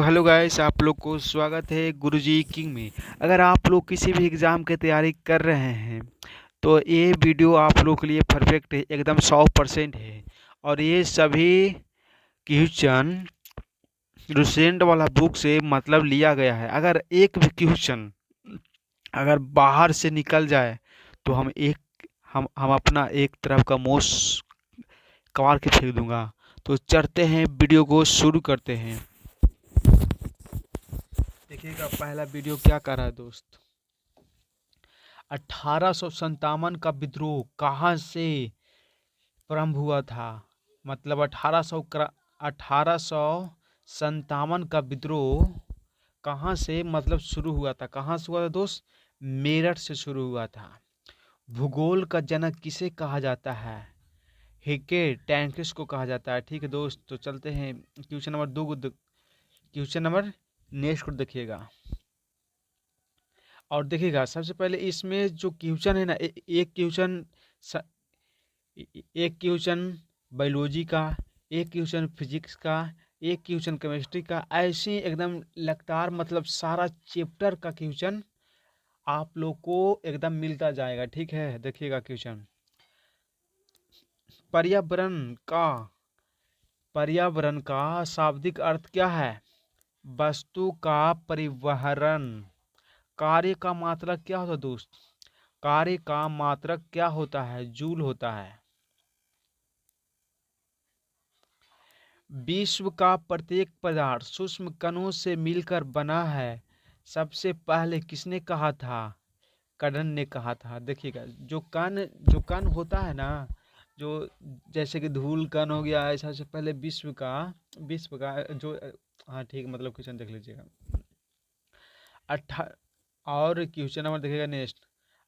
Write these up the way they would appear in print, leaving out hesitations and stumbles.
Hello guys, आप लोग को स्वागत है गुरुजी किंग में। अगर आप लोग किसी भी एग्ज़ाम की तैयारी कर रहे हैं तो ये वीडियो आप लोग के लिए परफेक्ट है, एकदम 100% है। और ये सभी क्वेश्चन रिसेंट वाला बुक से मतलब लिया गया है। अगर एक भी क्वेश्चन अगर बाहर से निकल जाए तो हम अपना एक तरफ का मोस कबाड़ के फेंक दूंगा। तो चलते हैं, वीडियो को शुरू करते हैं। देखिएगा पहला वीडियो क्या कर रहा है दोस्त। 1857 का विद्रोह कहाँ से प्रारंभ हुआ था? मतलब 1857 का विद्रोह कहाँ से मतलब शुरू हुआ था? कहाँ से हुआ था दोस्त? मेरठ से शुरू हुआ था। भूगोल का जनक किसे कहा जाता है? हेके टैंकिस को कहा जाता है। ठीक है दोस्त, तो चलते हैं क्वेश्चन नंबर 2 को। क्वेश्चन नंबर नेक्स्ट को देखिएगा और देखिएगा। सबसे पहले इसमें जो क्वेश्चन है ना, एक क्वेश्चन बायोलॉजी का, एक क्वेश्चन फिजिक्स का, एक क्वेश्चन केमिस्ट्री का, ऐसे ही एकदम लगातार मतलब सारा चैप्टर का क्वेश्चन आप लोग को एकदम मिलता जाएगा। ठीक है, देखिएगा क्वेश्चन। पर्यावरण का पर्यावरण का शाब्दिक अर्थ क्या है? वस्तु का परिवहन। कार्य का मात्रक क्या होता है दोस्त? कार्य का मात्रक क्या होता है? जूल होता है। विश्व का प्रत्येक पदार्थ सूक्ष्म कणों से मिलकर बना है, सबसे पहले किसने कहा था? कर्ण ने कहा था। देखिएगा जो कण होता है ना, जो जैसे कि धूल कण हो गया, ऐसा से पहले विश्व का जो हाँ ठीक, मतलब क्वेश्चन देख लीजिएगा। अट्ठा और क्वेश्चन नंबर देखिएगा नेक्स्ट।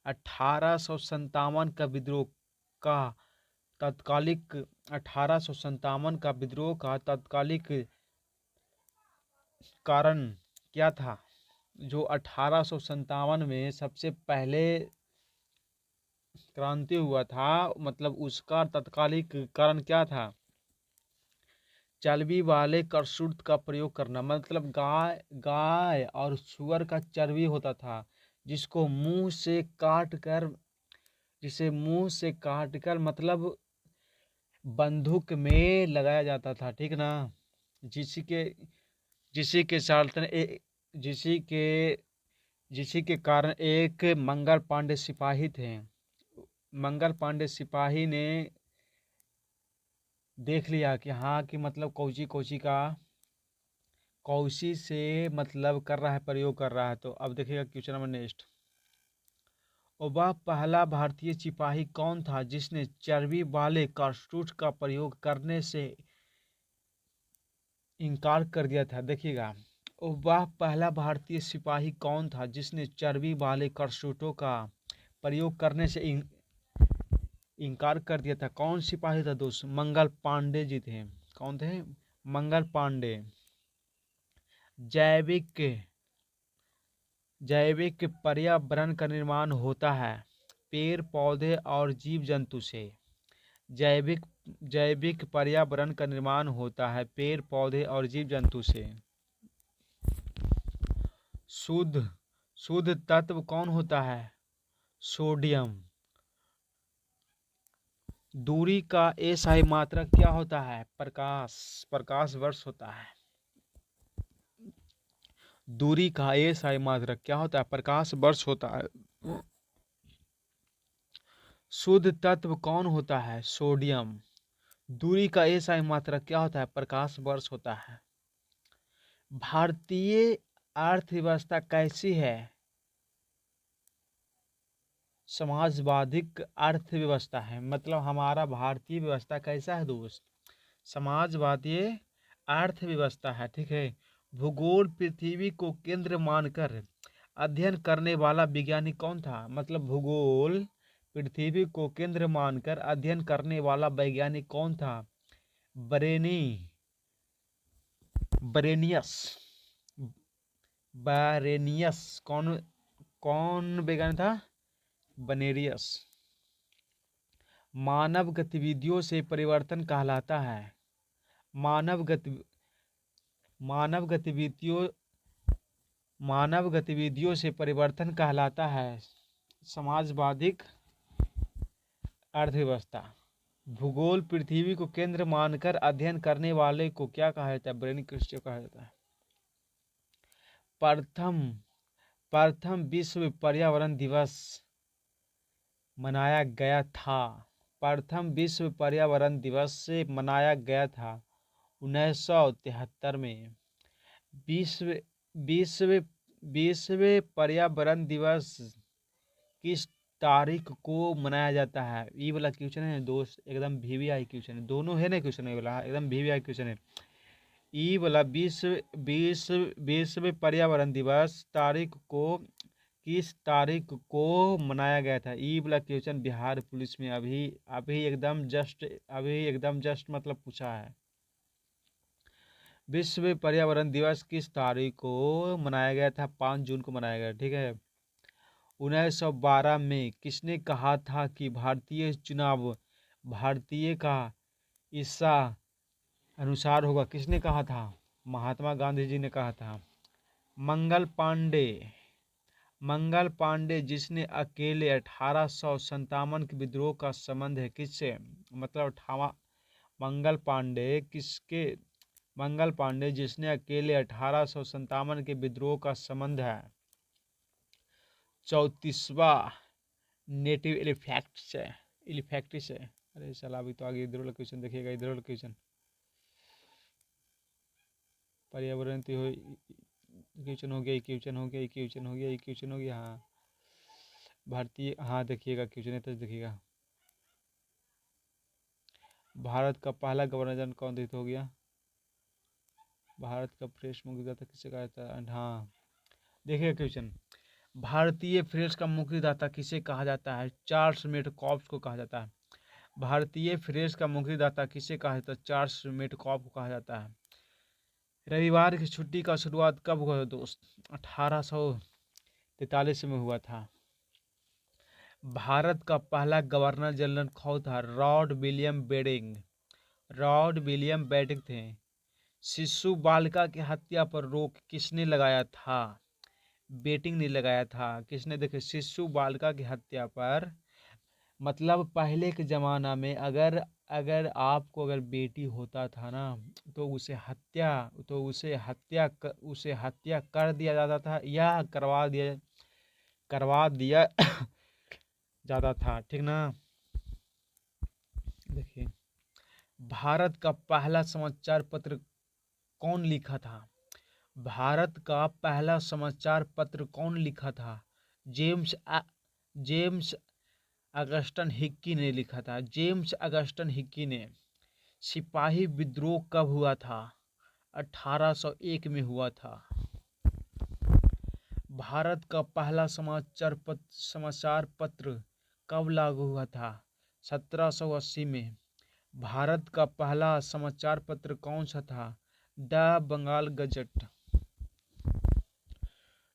1857 का विद्रोह का तत्कालिक 1857 का विद्रोह का तत्कालिक कारण क्या था? जो 1857 में सबसे पहले क्रांति हुआ था, मतलब उसका तत्कालिक कारण क्या था? चर्बी वाले करसूट का प्रयोग करना। मतलब गाय और सुअर का चर्बी होता था, जिसको मुंह से काट कर जिसे मुंह से काट कर मतलब बंदूक में लगाया जाता था। ठीक ना? जिसी के जिसी के साल्तन जिसी के जिसी के कारण एक मंगल पांडे सिपाही थे। मंगल पांडे सिपाही ने देख लिया कि हाँ कि मतलब कौची कौची का कौशी से मतलब कर रहा है, प्रयोग कर रहा है। तो अब देखिएगा क्वेश्चन नंबर नेक्स्ट। और वह पहला भारतीय सिपाही कौन था जिसने चर्बी वाले कारतूस का प्रयोग करने से इनकार कर दिया था? देखिएगा, और वह पहला भारतीय सिपाही कौन था जिसने चर्बी वाले कारतूसों का प्रयोग करने से इनकार कर दिया था? कौन सिपाही था दोस्त? मंगल पांडे जी थे। कौन थे? मंगल पांडे। जैविक जैविक पर्यावरण का निर्माण होता है पेड़ पौधे और जीव जंतु से। जैविक जैविक पर्यावरण का निर्माण होता है पेड़ पौधे और जीव जंतु से। शुद्ध शुद्ध तत्व कौन होता है? सोडियम। दूरी का एसआई मात्रक क्या होता है? प्रकाश वर्ष होता है। दूरी का एसआई मात्रक क्या होता है? प्रकाश वर्ष होता है। शुद्ध तत्व कौन होता है? सोडियम। दूरी का एसआई मात्रक क्या होता है? प्रकाश वर्ष होता है। भारतीय अर्थव्यवस्था कैसी है? समाजवादिक अर्थव्यवस्था है। मतलब हमारा भारतीय व्यवस्था कैसा है दोस्त? समाजवादी अर्थव्यवस्था है। ठीक है। भूगोल पृथ्वी को केंद्र मानकर अध्ययन करने वाला वैज्ञानिक कौन था? मतलब भूगोल पृथ्वी को केंद्र मानकर अध्ययन करने वाला वैज्ञानिक कौन था? बरेनी बरेनियस बैरेनियस। कौन कौन वैज्ञानिक था? बनेरियस। मानव गतिविधियों से परिवर्तन कहलाता है। मानव गति मानव गतिविधियों मानव गतिविधियों से परिवर्तन कहलाता है समाजवादी अर्थव्यवस्था। भूगोल पृथ्वी को केंद्र मानकर अध्ययन करने वाले को क्या कहा जाता है? ब्रेनकिस्ट कहा जाता है। प्रथम प्रथम विश्व पर्यावरण दिवस मनाया गया था। प्रथम विश्व पर्यावरण दिवस से मनाया गया था 1973 में। विश्व विश्व विश्व पर्यावरण दिवस किस तारीख को मनाया जाता है? ये वाला क्वेश्चन है दोस्त, एकदम वीवीआई क्वेश्चन है। दोनों है ना क्वेश्चन, ये वाला एकदम वीवीआई क्वेश्चन है। ये वाला विश्व विश्व विश्व पर्यावरण दिवस तारीख को किस तारीख को मनाया गया था? ये वाला क्वेश्चन बिहार पुलिस में अभी अभी एकदम जस्ट मतलब पूछा है। विश्व पर्यावरण दिवस किस तारीख को मनाया गया था? 5 जून को मनाया गया, ठीक है। 1912 में किसने कहा था कि भारतीय चुनाव भारतीय का हिस्सा अनुसार होगा? किसने कहा था? महात्मा गांधी जी ने कहा था। मंगल पांडे जिसने अकेले 1857 के विद्रोह का संबंध है किससे? मतलब मंगल पांडे जिसने अकेले 1857 के विद्रोह का संबंध है। 34वां नेटिव एलिफैक्टिस है। अरे चला अभी तो आगे इधर वाला क्वेश्चन देखिएगा, इधर वाला क्वेश्चन पर्यावरण क्वेश्चन हो गया, हाँ भारतीय, हाँ देखिएगा क्वेश्चन है तो देखिएगा। भारत का पहला गवर्नर जनरल कौन थे? हो गया। भारत का प्रेस मुक्तिदाता किसे कहा जाता है? हाँ देखिएगा क्वेश्चन, भारतीय प्रेस का मुक्तिदाता किसे कहा जाता है? चार्ल्स मेडकॉफ को कहा जाता है। भारतीय प्रेस का मुक्तिदाता किसे कहा जाता है? चार्ल्स मेडकॉफ को कहा जाता है। रविवार की छुट्टी का शुरुआत कब हुआ था दोस्त? 1843 में हुआ था। भारत का पहला गवर्नर जनरल कौन था? लॉर्ड विलियम बेंटिंक थे। शिशु बालिका की हत्या पर रोक किसने लगाया था? बेटिंग ने लगाया था। किसने? देखे, शिशु बालिका की हत्या पर, मतलब पहले के ज़माना में अगर अगर आपको अगर बेटी होता था ना तो उसे हत्या कर दिया जाता था या करवा दिया जाता था, ठीक ना। देखिए, भारत का पहला समाचार पत्र कौन लिखा था? भारत का पहला समाचार पत्र कौन लिखा था? जेम्स अगस्टन हिक्की ने लिखा था। जेम्स अगस्टन हिक्की ने। सिपाही विद्रोह कब हुआ था? 1801 में हुआ था। भारत का पहला समाचार पत्र कब लागू हुआ था? 1780 में। भारत का पहला समाचार पत्र कौन सा था? The Bengal gazette.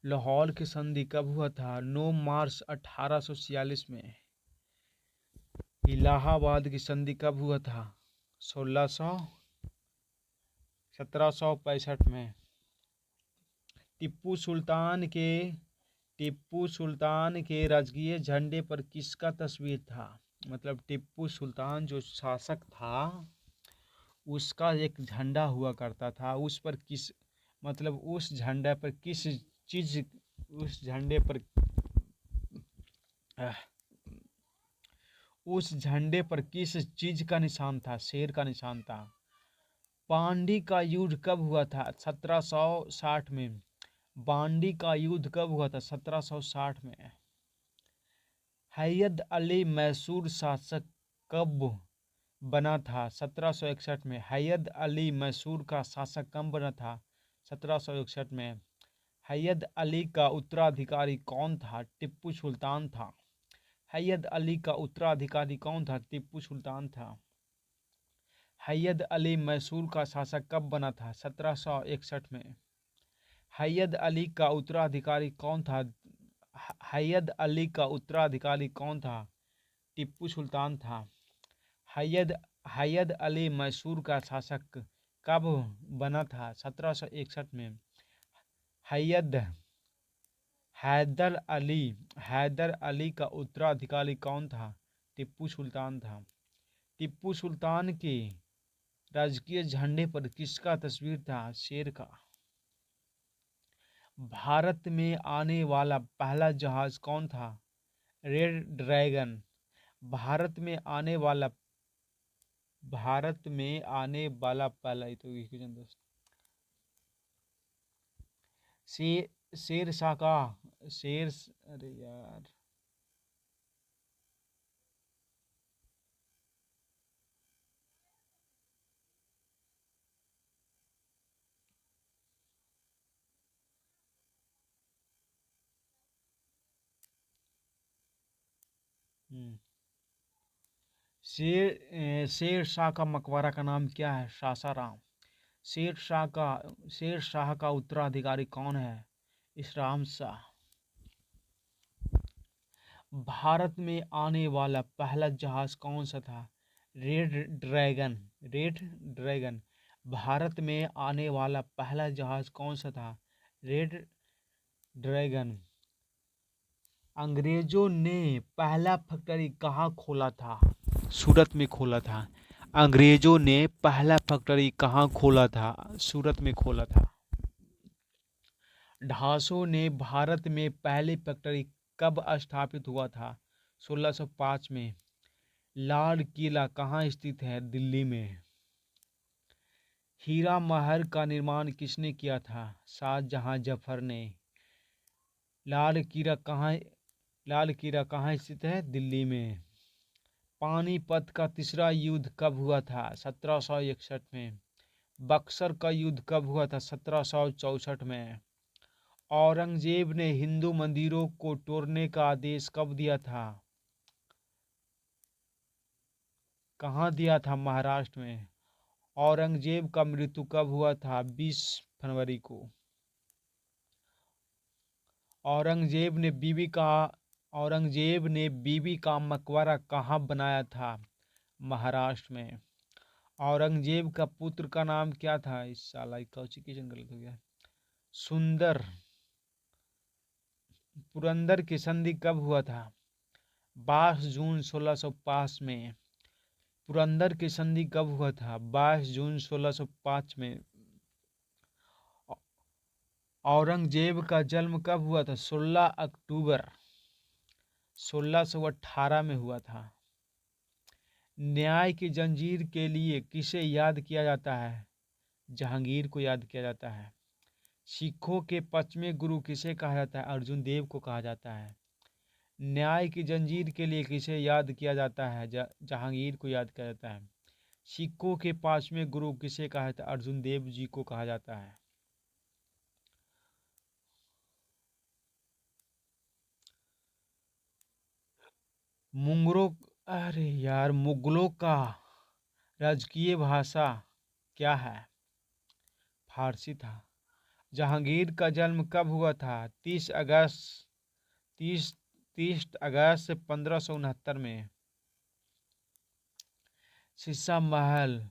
लाहौर की संधि कब हुआ था? 9 मार्च 1846 में। इलाहाबाद की संधि कब हुआ था? 1765 में। टिप्पू सुल्तान के राजकीय झंडे पर किसका तस्वीर था? मतलब टिप्पू सुल्तान जो शासक था उसका एक झंडा हुआ करता था, उस पर किस मतलब उस झंडे पर किस चीज उस झंडे पर उस झंडे पर किस चीज का निशान था? शेर का निशान था। पांडी का युद्ध कब हुआ था? 1760 में। बांडी का युद्ध कब हुआ था? 1760 में। हैदर अली मैसूर शासक कब बना था? 1761 में। हैदर अली मैसूर का शासक कब बना था? 1761 में। हैदर अली का उत्तराधिकारी कौन था? टिप्पू सुल्तान था। हैदर अली का उत्तराधिकारी कौन था? टिप्पू सुल्तान था। हैदर अली मैसूर का शासक कब बना था? 1761 में। हैदर अली का उत्तराधिकारी कौन था? हैदर अली का उत्तराधिकारी कौन था? टिप्पू सुल्तान था। हैदर अली मैसूर का शासक कब बना था? 1761 में। हैयद हैदर अली का उत्तराधिकारी कौन था? टिप्पू सुल्तान था। टिप्पू सुल्तान के राजकीय झंडे पर किसका तस्वीर था? शेर का। भारत में आने वाला पहला जहाज कौन था? Red dragon. भारत में आने वाला पहला, ये तो क्वेश्चन दोस्त। शेर शाह का शेर अरे यार। हम्म। शेर शाह का मकबरा का नाम क्या है? सासाराम। शेर शाह का उत्तराधिकारी कौन है? इस्लाम शाह। भारत में आने वाला पहला जहाज कौन सा था? Red dragon. Red dragon. Bharat में आने वाला पहला जहाज कौन सा था? Red dragon. अंग्रेजों ने पहला फैक्ट्री कहाँ खोला था? सूरत में खोला था। अंग्रेजों ने पहला फैक्ट्री कहाँ खोला था? सूरत में खोला था। ढांसों ने भारत में पहली फैक्ट्री कब स्थापित हुआ था? 1605 में। लाल किला कहाँ स्थित है? दिल्ली में। हीरा महल का निर्माण किसने किया था? शाहजहां जफर ने। लाल किला कहाँ लाल किला कहाँ स्थित है? दिल्ली में। पानीपत का तीसरा युद्ध कब हुआ था? 1761 में। बक्सर का युद्ध कब हुआ था? 1764 में। औरंगजेब ने हिंदू मंदिरों को तोड़ने का आदेश कब दिया था? कहाँ दिया था? महाराष्ट्र में। औरंगजेब का मृत्यु कब हुआ था? 20 फरवरी को। औरंगजेब ने बीबी का मकबरा कहाँ बनाया था? महाराष्ट्र में। औरंगजेब का पुत्र का नाम क्या था? इस साला क्वेश्चन गलत हो गया। सुंदर। पुरंदर की संधि कब हुआ था? 22 जून 1605 में। पुरंदर की संधि कब हुआ था? 22 जून 1605 में। औरंगजेब का जन्म कब हुआ था? 16 अक्टूबर 1618 में हुआ था। न्याय की जंजीर के लिए किसे याद किया जाता है? जहांगीर को याद किया जाता है। सिखों के पांचवें गुरु किसे कहा जाता है? अर्जुन देव को कहा जाता है। न्याय की जंजीर के लिए किसे याद किया जाता है? जहांगीर को याद किया जाता है। सिखों के पांचवें गुरु किसे कहा जाता है? अर्जुन देव जी को कहा जाता है। मुंगरों अरे यार, मुगलों का राजकीय भाषा क्या है? फारसी था। जहांगीर का जन्म कब हुआ था? 30 अगस्त 1569 में। शीशा महल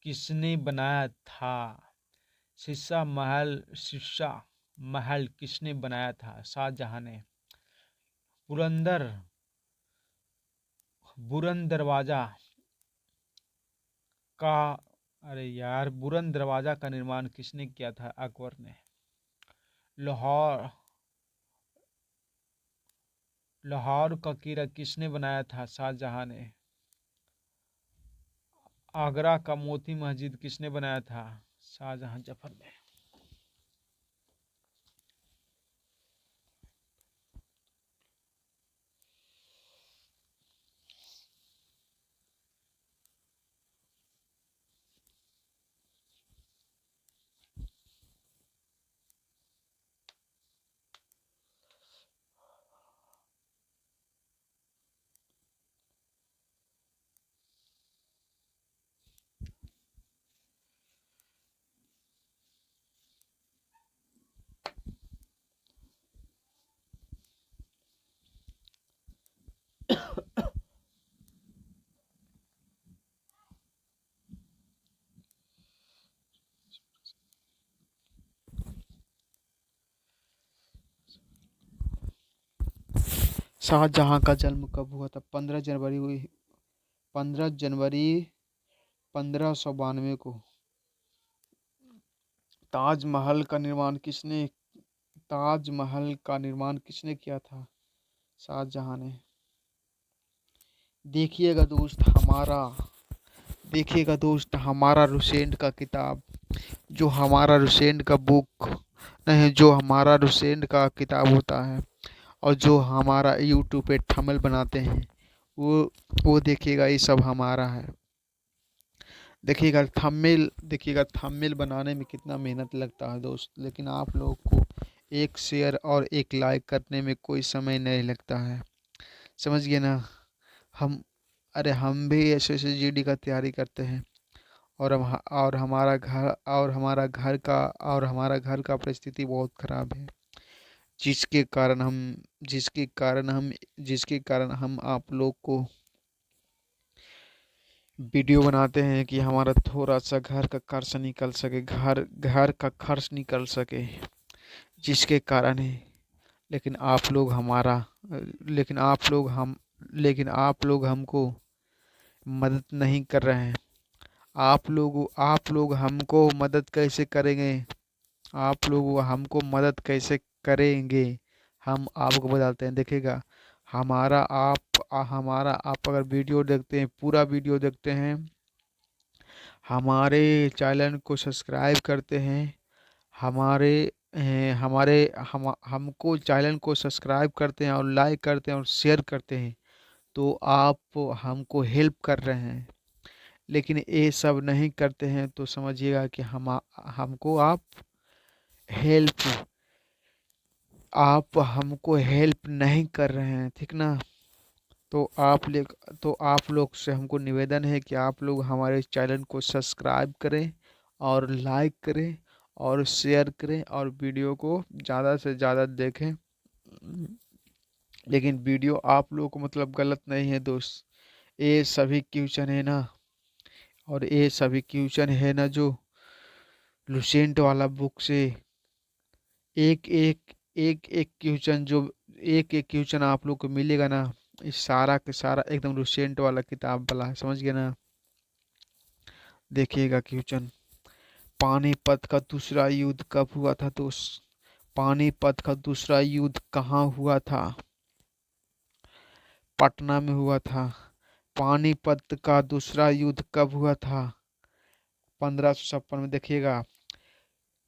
किसने बनाया था? शीशा महल किसने बनाया था? शाहजहां ने। पुरंदर बुरन दरवाजा का अरे यार, बुरन दरवाजा का निर्माण किसने किया था? अकबर ने। लाहौर लाहौर का किला किसने बनाया था? शाहजहां ने। आगरा का मोती मस्जिद किसने बनाया था? शाहजहां जफर ने। शाहजहां का जन्म कब हुआ था? 15 जनवरी 1592 को। ताजमहल का निर्माण किसने ताजमहल का निर्माण किसने किया था? शाहजहां ने। देखिएगा दोस्त हमारा देखिएगा दोस्त हमारा रुसेंट का किताब, जो हमारा रुसेंट का बुक नहीं, जो हमारा रुसेंट का किताब होता है, और जो हमारा यूट्यूब पे थंबनेल बनाते हैं, वो वो देखिएगा, ये सब हमारा है। देखिएगा थंबनेल बनाने में कितना मेहनत लगता है दोस्त, लेकिन आप लोगों को एक शेयर और एक लाइक करने में कोई समय नहीं लगता है। समझ गए ना? हम अरे हम भी SSGD का तैयारी करते हैं, और हमारा घर का परिस्थिति बहुत खराब है, जिसके कारण हम जिसके कारण हम आप लोग को वीडियो बनाते हैं कि हमारा थोड़ा सा घर का खर्च निकल सके, घर घर का खर्च निकल सके, जिसके कारण है। लेकिन आप लोग हमारा लेकिन आप लोग हम लेकिन आप लोग हमको मदद नहीं कर रहे हैं। आप लोग हमको मदद कैसे करेंगे? आप लोग हमको मदद कैसे करेंगे? हम आपको बताते हैं। देखिएगा, हमारा आप अगर वीडियो देखते हैं, पूरा वीडियो देखते हैं, हमारे चैनल को सब्सक्राइब करते हैं, हमारे हमारे हम हमको चैनल को सब्सक्राइब करते हैं और लाइक करते हैं और शेयर करते हैं, तो आप हमको हेल्प कर रहे हैं। लेकिन ये सब नहीं करते हैं तो समझिएगा कि हमको हेल्प आप हमको हेल्प नहीं कर रहे हैं, ठीक ना? तो आप लोग से हमको निवेदन है कि आप लोग हमारे चैनल को सब्सक्राइब करें और लाइक करें और शेयर करें और वीडियो को ज़्यादा से ज़्यादा देखें। लेकिन वीडियो आप लोगों को मतलब गलत नहीं है दोस्त, ये सभी क्वेश्चन है ना, और ये सभी क्वेश्चन है ना, जो लुसेंट वाला बुक से एक एक एक क्वेश्चन, जो एक क्वेश्चन आप लोग को मिलेगा ना, इस सारा के सारा एकदम लुसेंट वाला किताब वाला है, समझ गए ना? देखिएगा क्वेश्चन, पानीपत का दूसरा युद्ध कब हुआ था दोस्त? पानीपत का दूसरा युद्ध कहाँ हुआ था? पटना में हुआ था। पानीपत का दूसरा युद्ध कब हुआ था? 1556 में।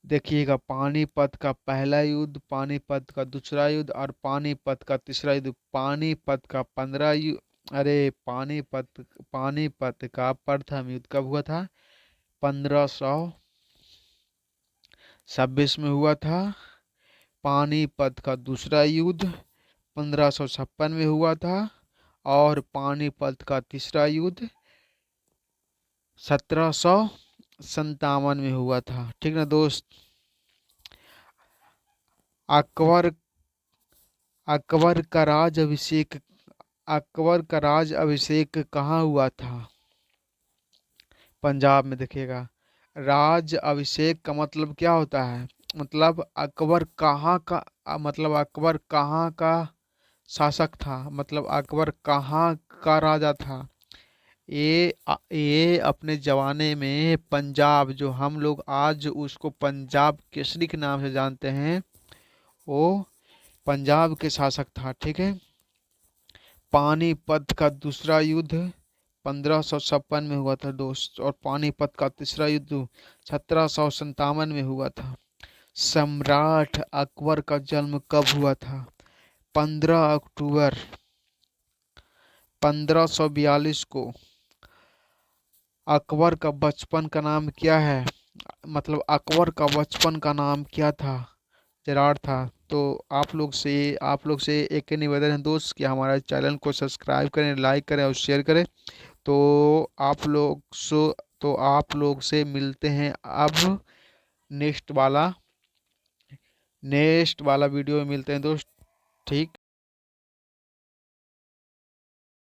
देखिएगा पानीपत का पहला युद्ध, पानीपत का दूसरा युद्ध और पानीपत का तीसरा युद्ध। पानीपत का 15 पानीपत का प्रथम युद्ध कब हुआ था? 1526 में हुआ था। पानीपत का दूसरा युद्ध 1556 में हुआ था, और पानीपत का तीसरा युद्ध 1757 में हुआ था, ठीक ना दोस्त? अकबर अकबर का राज अभिषेक कहाँ हुआ था? पंजाब में। देखिएगा, राज अभिषेक का मतलब क्या होता है? मतलब अकबर कहाँ का शासक था, मतलब अकबर कहाँ का राजा था। ये अपने जमाने में पंजाब, जो हम लोग आज उसको पंजाब केसरी के नाम से जानते हैं, वो पंजाब के शासक था, ठीक है? पानीपत का दूसरा युद्ध 1556 में हुआ था दोस्त, और पानीपत का तीसरा युद्ध 1757 में हुआ था। सम्राट अकबर का जन्म कब हुआ था? 15 अक्टूबर 1542 को। अकबर का बचपन का नाम क्या है? मतलब अकबर का बचपन का नाम क्या था? जरार था। तो आप लोग से एक निवेदन है दोस्त, कि हमारे चैनल को सब्सक्राइब करें, लाइक करें और शेयर करें। तो आप लोग सो तो आप लोग से मिलते हैं अब नेक्स्ट वाला वीडियो में मिलते हैं दोस्त, ठीक।